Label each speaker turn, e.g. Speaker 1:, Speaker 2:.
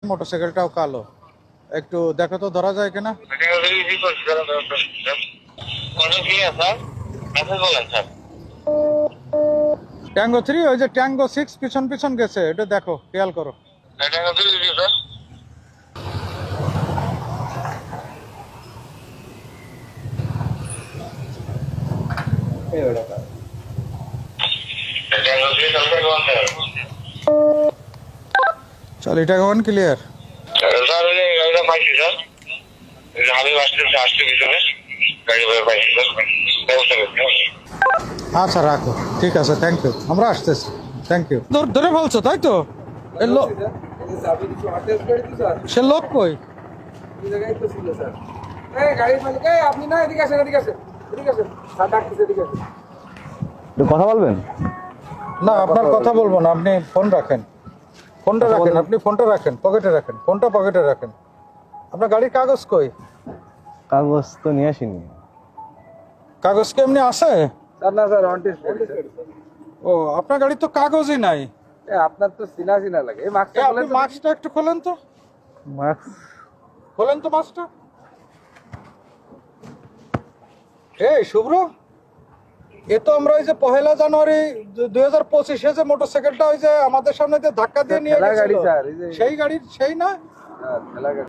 Speaker 1: মোটরসাইকেলটাও কালো। একটু দেখো তো ধরা যায় কিনা। ট্যাঙ্গো 3 ওই যে ট্যাঙ্গো 6 পিছন পিছন গেছে, এটা দেখো, খেয়াল করো। চল, এটা কেমন ক্লিয়ার? আচ্ছা রাখো, ঠিক আছে, থ্যাংক ইউ, আমরা আসতেছি, থ্যাংক ইউ। ধরে বলছো তাই তো? সে লোক কই?
Speaker 2: কথা বলবেন
Speaker 1: না, আপনার কথা বলবো না, আপনি ফোন রাখেন, ফোনটা রাখেন, আপনি ফোনটা রাখেন, পকেটে রাখেন, ফোনটা পকেটে রাখেন। আপনার গাড়ির কাগজ কই?
Speaker 2: কাগজ তো নিয়ে আসিনি।
Speaker 1: কাগজ কি এমনি আছে?
Speaker 3: না স্যার, অন টেস্ট।
Speaker 1: ও, আপনার গাড়ি তো কাগজই নাই।
Speaker 3: আপনার তো চিনা চিনা লাগে। এই মাস্কটা
Speaker 1: আপনি মাস্কটা একটু খোলেন তো,
Speaker 2: মাস্ক
Speaker 1: খোলেন তো মাস্কটা। এই শুভ্র, এ তো আমরা ওই যে 1 জানুয়ারি 2025 যে মোটরসাইকেলটা ওই যে আমাদের সামনে যে ধাক্কা দিয়ে নিয়ে
Speaker 3: ঠেলা গাড়ি
Speaker 1: গেছিল,
Speaker 3: স্যার, এই যে
Speaker 1: সেই গাড়ির সেই না?
Speaker 3: ঠেলা গাড়ি।